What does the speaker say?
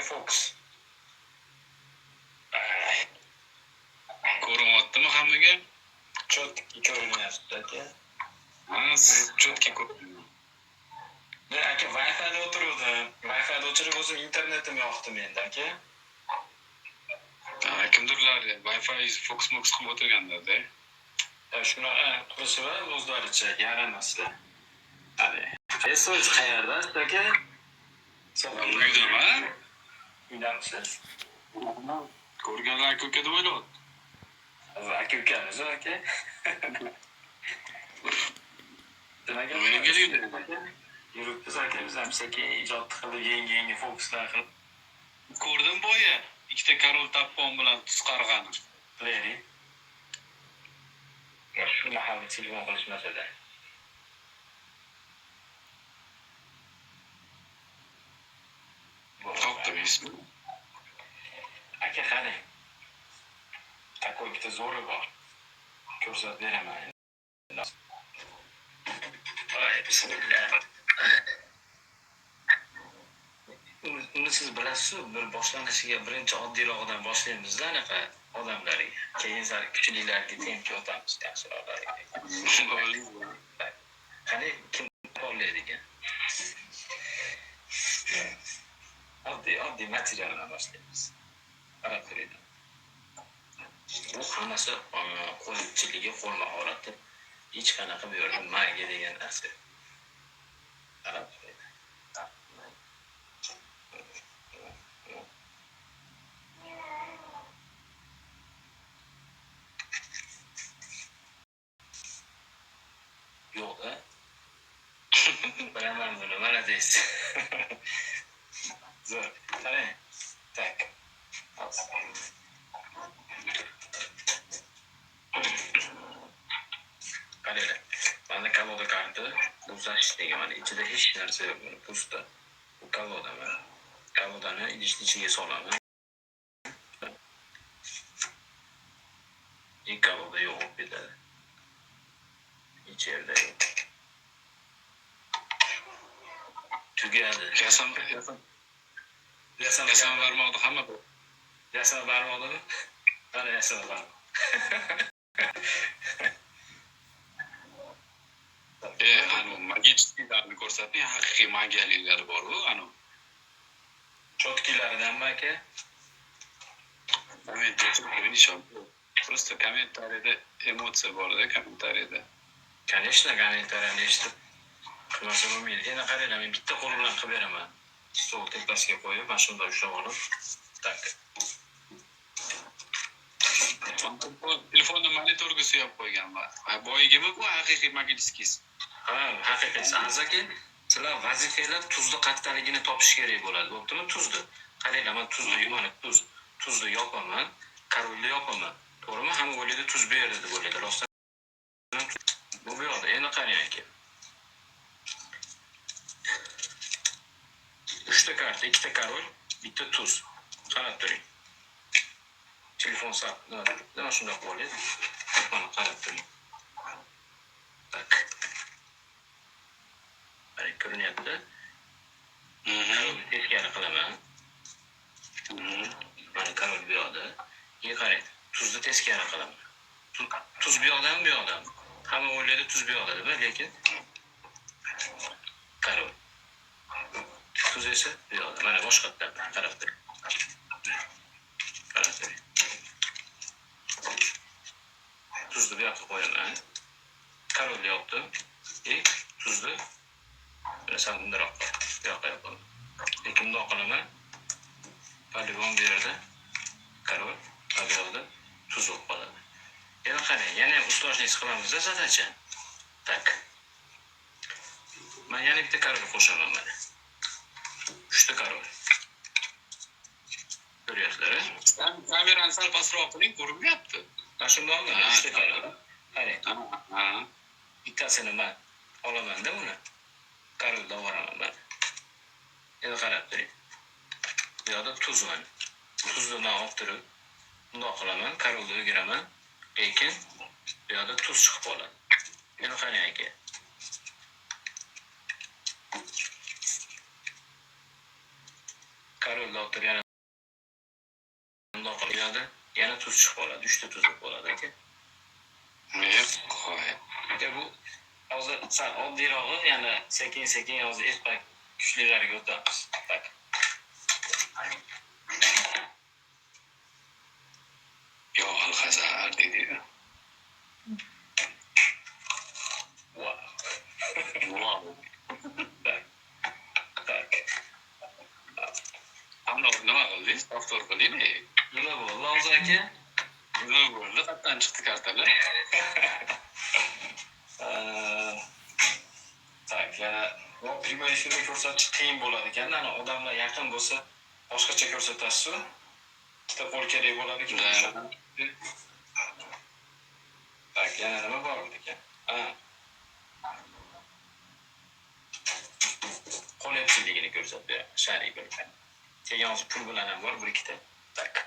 Fox. Ko'ryaptimi hammaga? Chotki ko'rinyapti aka. Ha, siz chotki ko'rdingiz. Men aka Wi-Fi'da o'tiruvdim. Wi-Fi'da o'chirib o'zim internetim yoqdi menda aka. Kimdirlar Wi-Fi Fox qilib o'tirganlarda. Shunaqa qilishi va o'zlaricha yaramasdi. Hadi. Siz qayerda aka? Uydaman. Uydamisiz? Ko'rganlar ko'ka deb o'ylayapti. Aka ukamiz aka. Nimaga yuribmiz aka, biz ham sekin ijod qilib yangi fokuslar qilib Ko'rdim boya, ikkita korol tappon bilan tuz qarg'ani. bilaylik. Shu mahalla telefon qilishmasada. Topdingizmi? Aka qarang. Takoy bitta zo'ri bor. Ko'rsatib beraman. Ay, bismillah. Uni siz bilasiz, bir boshlanishiga birinchi oddiyrog'idan boshlaymiz-da anaqa odamlarga. Keyin sal kuchlilarga temki o'tamiz, yaxshiroqlarga. Qani kim qo'llaydi? Oddiy materialdan boshlaymiz. Qarab ko'ring. Bu hammasi qo'lchiligi, qo'l mahorati. Hech qanaqa bu yerda magiya degan narsa. Qarab ko'ring. Yo'q-da. Bilaman buni, mana deysiz. Zo'r. Qarang. Tak. Qaranglar. Mana kaloda karta, bo'zash degan, mana ichida hech narsa yo'q, buni pusta. Bu kaloda mana. Kalodani idishning ichiga solaman. Kaloda yo'q ketadi. İçeride yok. Tugadi. Yasam barmoqda hamma bor. Yasam barmoqdami? Mana yasam barmoq. Anu magическийlarni ko'rsating, haqiqiy magiyaliklari bor-ku, anu. Chotkilaridanmi aka? Просто kommentariyada emotsiya bor-da, kommentariyada. Конечно, kommentariyani eshitib qilmasa bo'lmaydi. Yana qaranglar, men bitta qo'l bilan qilib beraman. Stol tepasiga qo'yib, mana shunda ushlab olib, tak. Telefonni monitorga suyab qo'yganman. Boyigimi bu haqiqiy magiическийsi? Ha, haqiqiy. Aka, sizlar vazifanglar tuzni qattaligini topish kerak bo'ladi. Bo'ptimi? Tuzni. Qaranglar, men tuzni yopaman, korolni yopaman. To'g'rimi? Hamma o'ylaydi tuz berdi deb o'ylaydi. Rostdan bu yo'qda. Endi qarang aka. 3 ta karta, 2 ta korol, bitta tuz. Qarab turing. Telefon nima shunday qo'yiladi? Mana qarab turing. Tak. Qarang, ko'rinyapti? Teskari qilaman. Mana korol bu yoqda. Keyin qarang, tuzni teskari qilaman. Tuz bu yoqdami, bu yoqdami? Hamma o'ylaydi tuz bu yoqda deb, lekin korol. Tuz esa bu yoqda. Mana boshqa tarafdan qarab turing. Qarab turing. Tuzni bu yoqqa qo'yaman. Korolni yoqdim. Tuzni sal bundaroq bu yoqqa yoqaman. Lekin bundoq qilaman. Polygon bu yerda korol, bu yoqda tuz bo'lib qoladi. Yana qarang, yana ham ustozlik qilamiz-da zadacha. Tak. Men yana bitta korol qo'shaman mana. 3 ta korol. Ko'ryapsizlar-a? Kamerani sal pastroq qiling, ko'rinyapti. Mana shundaqmi? 3 ta korol. Qarang. Bittasini men olaman-da uni. Korolda o'raman men. Endi qarab turing. Bu yoqda tuz bor. Tuzni men olib turib, bundoq qilaman, korolda o'giraman. Lekin bu yoqda tuz chiqib qoladi. Endi qarang aka. Karol doktor yana bundoq qiladi. Yana tuz chiqib qoladi. 3 ta tuz bo'ladi aka. Bu hozir sal oddiyrog'i, yana sekin-sekin hozir ertak kuchlilariga o'tamiz. Tak. Yo, alhazar dedi. Wow. Tak. Hamla nima qildingiz? Doktor qildingmi? Nima bo'ldi hozir aka? Nima bo'ldi? Qayerdan chiqdi kartalar? Tak, yana primoy efirda ko'rsatish qiyin bo'ladi ekan. Ana odamlar yaqin bo'lsa, boshqacha ko'rsatasiz-ku. Ikkita qo'l kerak bo'ladi ekan. Tak, yana nima bor ekan? Qo'l epchilligini ko'rsatib beraman, shariy bir. Keyin hozir pul bilan ham bor, bir ikkita. Tak.